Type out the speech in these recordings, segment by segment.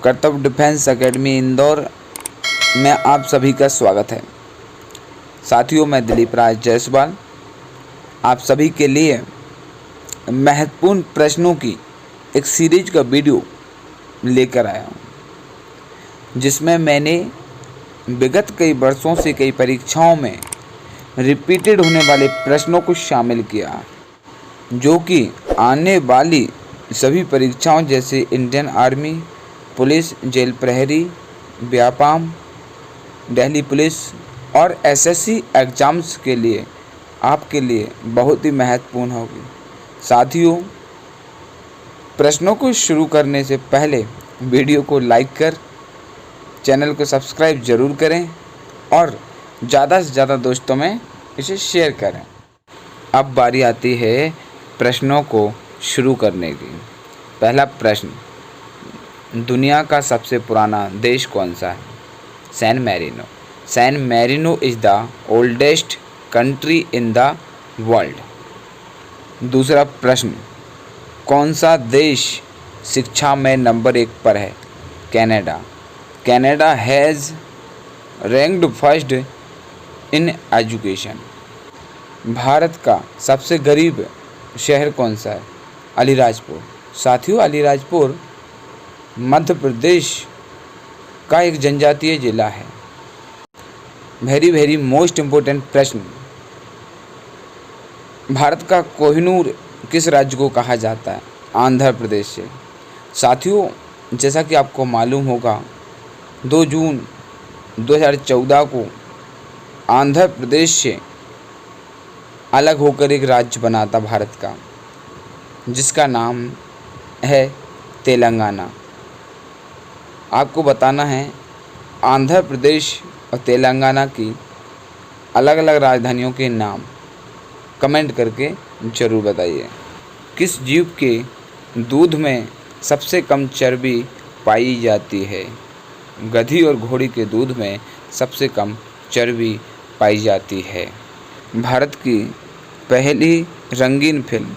कर्तव्य defence academy Indore में आप सभी का स्वागत है। साथियों, मैं दिलीप राज जायसवाल आप सभी के लिए महत्वपूर्ण प्रश्नों की एक सीरीज का वीडियो लेकर आया हूँ, जिसमें मैंने विगत कई वर्षों से कई परीक्षाओं में रिपीटेड होने वाले प्रश्नों को शामिल किया, जो कि आने वाली सभी परीक्षाओं जैसे इंडियन आर्मी, पुलिस, जेल प्रहरी, व्यापाम, दिल्ली पुलिस और एसएससी एग्ज़ाम्स के लिए आपके लिए बहुत ही महत्वपूर्ण होगी। साथियों, प्रश्नों को शुरू करने से पहले वीडियो को लाइक कर चैनल को सब्सक्राइब ज़रूर करें और ज़्यादा से ज़्यादा दोस्तों में इसे शेयर करें। अब बारी आती है प्रश्नों को शुरू करने की। पहला प्रश्न, दुनिया का सबसे पुराना देश कौन सा है? San Marino. San Marino is the oldest country in the world. दूसरा प्रश्न, कौन सा देश शिक्षा में नंबर 1 पर है? Canada. Canada has ranked first in education. Bharat का सबसे गरीब शहर कौन सा है? अलीराजपुर। साथियों, अलीराजपुर मध्य प्रदेश का एक जनजातीय जिला है। वेरी मोस्ट इम्पोर्टेंट प्रश्न, भारत का कोहिनूर किस राज्य को कहा जाता है? आंध्र प्रदेश से। साथियों, जैसा कि आपको मालूम होगा, 2 जून 2014 को आंध्र प्रदेश से अलग होकर एक राज्य बना था भारत का, जिसका नाम है तेलंगाना। आपको बताना है आंध्र प्रदेश और तेलंगाना की अलग अलग राजधानियों के नाम कमेंट करके ज़रूर बताइए। किस जीव के दूध में सबसे कम चर्बी पाई जाती है? गधी और घोड़ी के दूध में सबसे कम चर्बी पाई जाती है। भारत की पहली रंगीन फिल्म,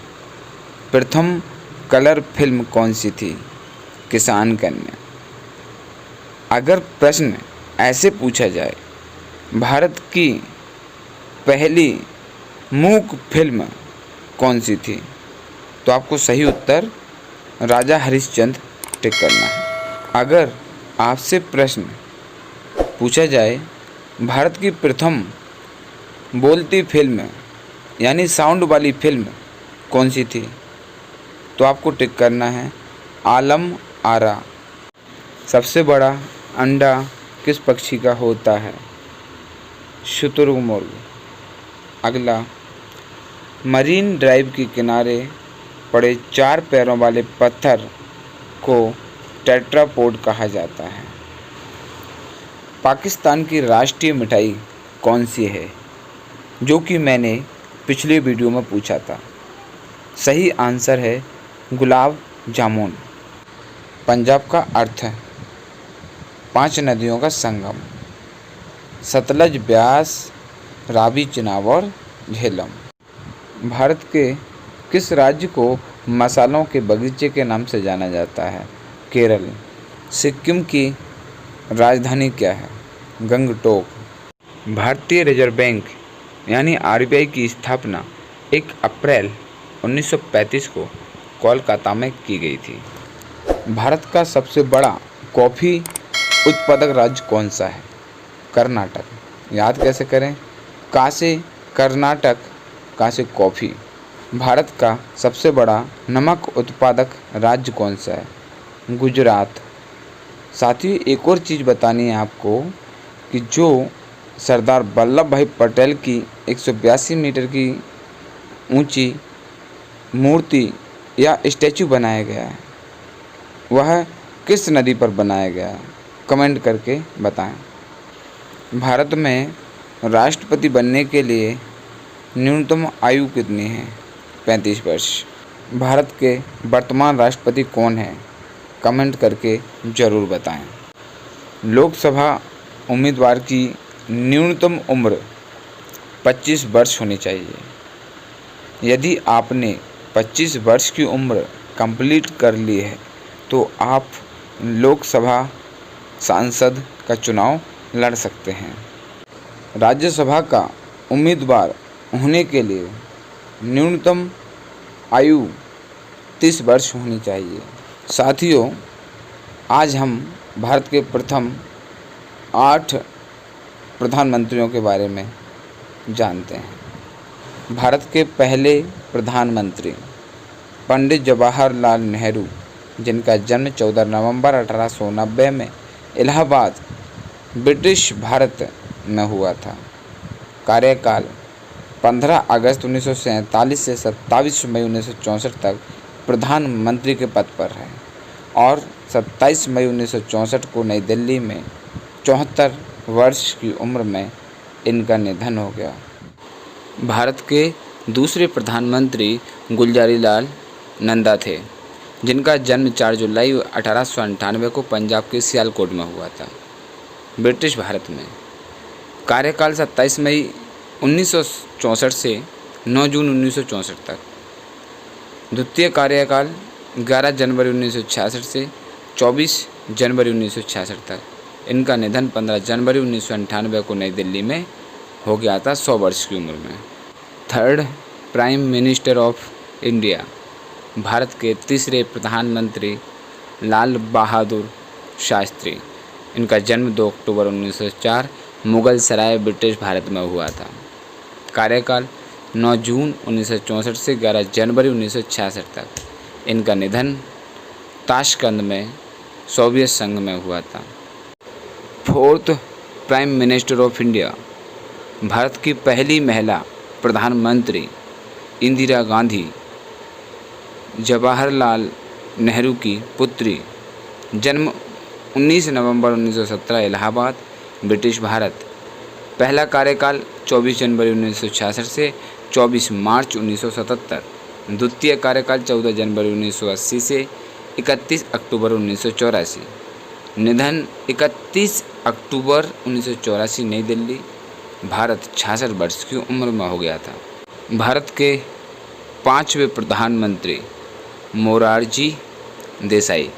प्रथम कलर फिल्म कौन सी थी? किसान कन्या। अगर प्रश्न ऐसे पूछा जाए, भारत की पहली मूक फिल्म कौन सी थी, तो आपको सही उत्तर राजा हरिश्चंद्र टिक करना है। अगर आपसे प्रश्न पूछा जाए, भारत की प्रथम बोलती फिल्म यानी साउंड वाली फिल्म कौन सी थी, तो आपको टिक करना है आलम आरा। सबसे बड़ा अंडा किस पक्षी का होता है? शुतुरमुर्ग। अगला, मरीन ड्राइव के किनारे पड़े 4 पैरों वाले पत्थर को टेट्रापोड कहा जाता है। पाकिस्तान की राष्ट्रीय मिठाई कौन सी है, जो कि मैंने पिछले वीडियो में पूछा था? सही आंसर है गुलाब जामुन। पंजाब का अर्थ है 5 नदियों का संगम, सतलज, ब्यास, रावी, चिनाब और झेलम। भारत के किस राज्य को मसालों के बगीचे के नाम से जाना जाता है? केरल। सिक्किम की राजधानी क्या है? गंगटोक। भारतीय रिजर्व बैंक यानी आरबीआई की स्थापना 1 अप्रैल 1935 को कोलकाता में की गई थी। भारत का सबसे बड़ा कॉफ़ी उत्पादक राज्य कौन सा है? कर्नाटक। याद कैसे करें? का से कर्नाटक, का से कॉफ़ी। भारत का सबसे बड़ा नमक उत्पादक राज्य कौन सा है? गुजरात। साथियों, एक और चीज़ बतानी है आपको कि जो सरदार वल्लभ भाई पटेल की 182 मीटर की ऊंची मूर्ति या स्टैचू बनाया गया है, वह किस नदी पर बनाया गया है? कमेंट करके बताएं। भारत में राष्ट्रपति बनने के लिए न्यूनतम आयु कितनी है? 35 वर्ष। भारत के वर्तमान राष्ट्रपति कौन हैं? कमेंट करके ज़रूर बताएं। लोकसभा उम्मीदवार की न्यूनतम उम्र 25 वर्ष होनी चाहिए। यदि आपने 25 वर्ष की उम्र कंप्लीट कर ली है तो आप लोकसभा सांसद का चुनाव लड़ सकते हैं। राज्यसभा का उम्मीदवार होने के लिए न्यूनतम आयु 30 वर्ष होनी चाहिए। साथियों, आज हम भारत के प्रथम 8 प्रधानमंत्रियों के बारे में जानते हैं। भारत के पहले प्रधानमंत्री पंडित जवाहरलाल नेहरू, जिनका जन्म 14 नवंबर 1890 में इलाहाबाद, ब्रिटिश भारत में हुआ था। कार्यकाल 15 अगस्त 1947 से 27 मई 1964 तक प्रधानमंत्री के पद पर है और 27 मई 1964 को नई दिल्ली में 74 वर्ष की उम्र में इनका निधन हो गया। भारत के दूसरे प्रधानमंत्री गुलजारीलाल नंदा थे, जिनका जन्म 4 जुलाई 1898 को पंजाब के सियालकोट में हुआ था, ब्रिटिश भारत में। कार्यकाल 27 मई 1964 से 9 जून 1964 तक। द्वितीय कार्यकाल 11 जनवरी 1966 से 24 जनवरी 1966 तक। इनका निधन 15 जनवरी 1998 को नई दिल्ली में हो गया था, 100 वर्ष की उम्र में। Third prime minister of India, Bharat के तीसरे प्रधानमंत्री लाल बहादुर शास्त्री। इनका जन्म 2 अक्टूबर 1904 मुगल सराय, ब्रिटिश भारत में हुआ था। कार्यकाल 9 जून 1964 से 11 जनवरी 1966 तक। इनका निधन ताशकंद में सोवियत संघ में हुआ था। Fourth prime minister of India, Bharat की पहली महिला प्रधानमंत्री इंदिरा गांधी, जवाहरलाल नेहरू की पुत्री। जन्म 19 नवंबर 1917, इलाहाबाद, ब्रिटिश भारत। पहला कार्यकाल 24 जनवरी 1966 से 24 मार्च 1977। द्वितीय कार्यकाल 14 जनवरी 1980 से 31 अक्टूबर 1984। निधन 31 अक्टूबर 1984, नई दिल्ली, भारत, 66 वर्ष की उम्र में हो गया था। भारत के 5वें प्रधानमंत्री मोरारजी देसाई,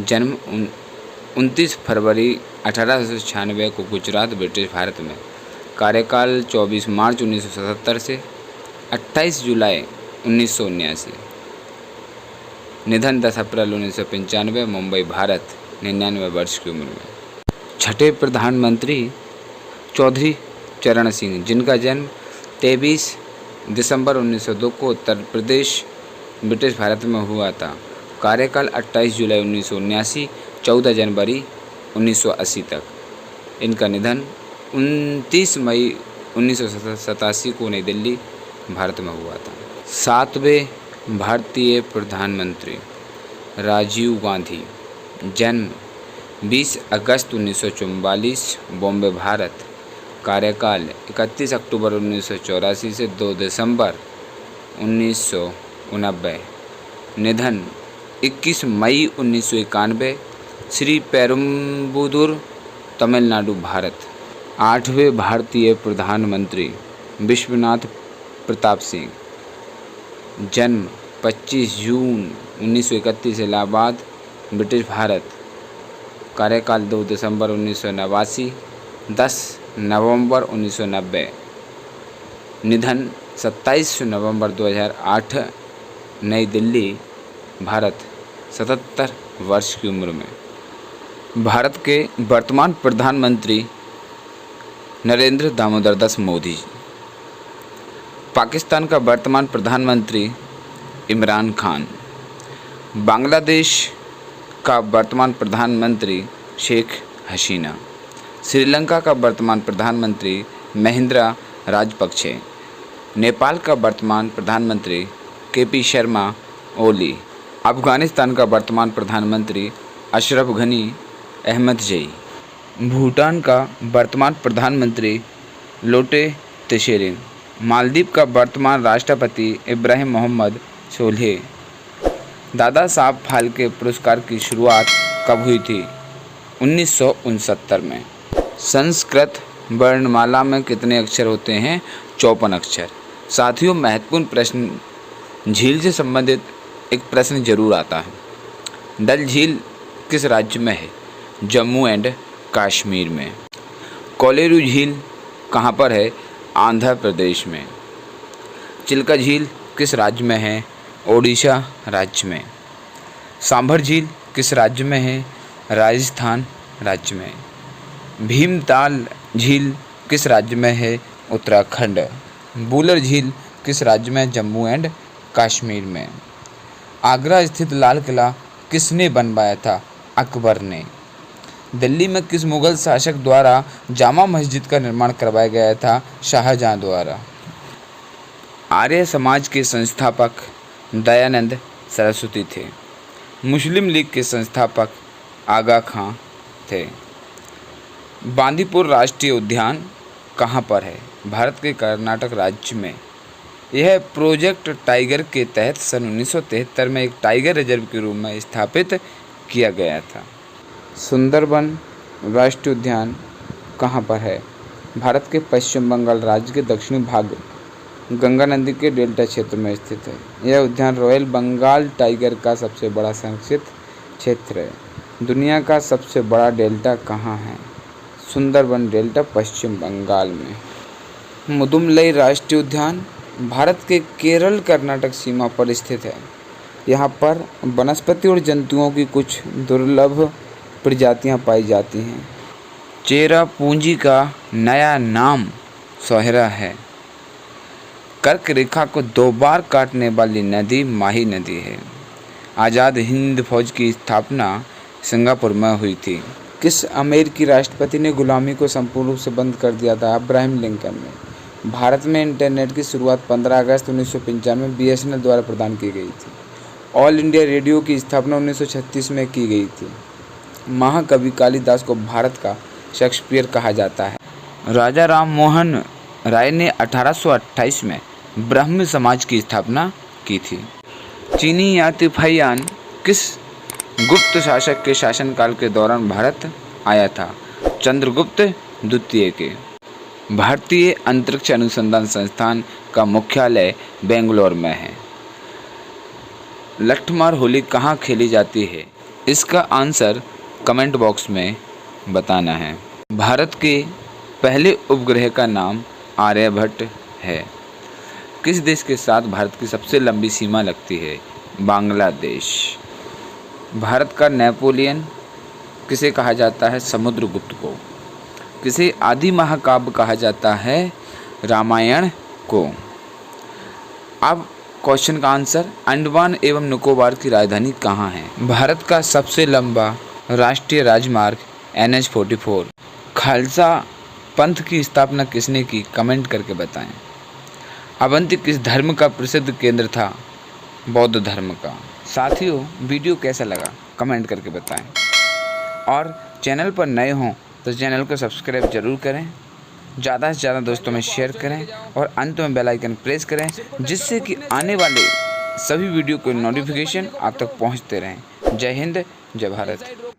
जन्म 29 फरवरी 1896 को गुजरात, ब्रिटिश भारत में। कार्यकाल 24 मार्च 1977 से 28 जुलाई 1979। निधन 10 अप्रैल 1995, मुंबई, भारत, 99 वर्ष की उम्र में। छठे प्रधानमंत्री चौधरी चरण सिंह, जिनका जन्म 23 दिसंबर 1902 को उत्तर प्रदेश, ब्रिटिश भारत में हुआ था। कार्यकाल 28 जुलाई 1979, 14 जनवरी 1980 तक। इनका निधन 29 मई 1987 को नई दिल्ली, भारत में हुआ था। 7वें भारतीय प्रधानमंत्री राजीव गांधी, जन्म 20 अगस्त 1944, बॉम्बे, भारत। कार्यकाल 31 अक्टूबर 1984 से 2 दिसंबर 1990। निधन 21 मई 1991, श्री पेरुम्बुदुर, तमिलनाडु, भारत। 8वें भारतीय प्रधानमंत्री विश्वनाथ प्रताप सिंह, जन्म 25 जून 1931, इलाहाबाद, ब्रिटिश भारत। कार्यकाल 2 दिसंबर 1989, 10 नवंबर 1990। निधन 27 नवंबर 2008, नई दिल्ली, भारत, 77 वर्ष की उम्र में। भारत के वर्तमान प्रधानमंत्री नरेंद्र दामोदर दास मोदी। पाकिस्तान का वर्तमान प्रधानमंत्री इमरान खान। बांग्लादेश का वर्तमान प्रधानमंत्री शेख हसीना। श्रीलंका का वर्तमान प्रधानमंत्री महिंद्रा राजपक्षे। नेपाल का वर्तमान प्रधानमंत्री केपी शर्मा ओली। अफगानिस्तान का वर्तमान प्रधानमंत्री अशरफ गनी अहमदजई। भूटान का वर्तमान प्रधानमंत्री लोटे त्शेरिंग। मालदीव का वर्तमान राष्ट्रपति इब्राहिम मोहम्मद सोलिह। दादा साहब फाल्के पुरस्कार की शुरुआत कब हुई थी? 1969 में। संस्कृत वर्णमाला में कितने अक्षर होते हैं? 54 अक्षर। साथियों, महत्वपूर्ण प्रश्न, झील से संबंधित एक प्रश्न जरूर आता है। डल झील किस राज्य में है? जम्मू एंड कश्मीर में। कोलेरू झील कहाँ पर है? आंध्र प्रदेश में। चिल्का झील किस राज्य में है? ओडिशा राज्य में। सांभर झील किस राज्य में है? राजस्थान राज्य में। भीमताल झील किस राज्य में है? उत्तराखंड। बूलर झील किस राज्य में? जम्मू एंड कश्मीर में। आगरा स्थित लाल किला किसने बनवाया था? अकबर ने। दिल्ली में किस मुगल शासक द्वारा जामा मस्जिद का निर्माण करवाया गया था? शाहजहां द्वारा। आर्य समाज के संस्थापक दयानंद सरस्वती थे। मुस्लिम लीग के संस्थापक आगा खां थे। बांदीपुर राष्ट्रीय उद्यान कहाँ पर है? भारत के कर्नाटक राज्य में। यह प्रोजेक्ट टाइगर के तहत सन 1973 में एक टाइगर रिजर्व के रूप में स्थापित किया गया था। सुंदरबन राष्ट्रीय उद्यान कहाँ पर है? भारत के पश्चिम बंगाल राज्य के दक्षिणी भाग गंगा नदी के डेल्टा क्षेत्र में स्थित है। यह उद्यान रॉयल बंगाल टाइगर का सबसे बड़ा संरक्षित क्षेत्र है। दुनिया का सबसे बड़ा डेल्टा कहाँ है? सुंदरबन डेल्टा पश्चिम बंगाल में। मुदुमलई राष्ट्रीय उद्यान भारत के केरल कर्नाटक सीमा पर स्थित है। यहाँ पर वनस्पति और जंतुओं की कुछ दुर्लभ प्रजातियाँ पाई जाती हैं। चेरापूंजी का नया नाम सोहरा है। कर्क रेखा को 2 बार काटने वाली नदी माही नदी है। आज़ाद हिंद फौज की स्थापना सिंगापुर में हुई थी। किस अमेरिकी राष्ट्रपति ने गुलामी को संपूर्ण रूप से बंद कर दिया था? अब्राहम लिंकन ने। भारत में इंटरनेट की शुरुआत 15 अगस्त 1995 BSNL द्वारा प्रदान की गई थी। ऑल इंडिया रेडियो की स्थापना 1936 में की गई थी। महाकवि कालिदास को भारत का शेक्सपियर कहा जाता है। राजा राम मोहन राय ने 1828 में ब्राह्म समाज की स्थापना की थी। चीनी यातिफाइयान किस गुप्त शासक के शासनकाल के दौरान भारत आया था? चंद्रगुप्त द्वितीय के। भारतीय अंतरिक्ष अनुसंधान संस्थान का मुख्यालय बेंगलोर में है। लठमार होली कहाँ खेली जाती है? इसका आंसर कमेंट बॉक्स में बताना है। भारत के पहले उपग्रह का नाम आर्यभट्ट है। किस देश के साथ भारत की सबसे लंबी सीमा लगती है? बांग्लादेश। भारत का नेपोलियन किसे कहा जाता है? समुद्रगुप्त को। किसे आदि महाकाव्य कहा जाता है? रामायण को। अब क्वेश्चन का आंसर, अंडमान एवं निकोबार की राजधानी कहाँ है? भारत का सबसे लंबा राष्ट्रीय राजमार्ग NH-44। खालसा पंथ की स्थापना किसने की? कमेंट करके बताएं। अवंती किस धर्म का प्रसिद्ध केंद्र था? बौद्ध धर्म का। साथियों, वीडियो कैसा लगा कमेंट करके बताएं और चैनल पर नए हों तो चैनल को सब्सक्राइब जरूर करें, ज़्यादा से ज़्यादा दोस्तों में शेयर करें और अंत में बेल आइकन प्रेस करें, जिससे कि आने वाले सभी वीडियो के नोटिफिकेशन आप तक पहुंचते रहें। जय हिंद, जय भारत।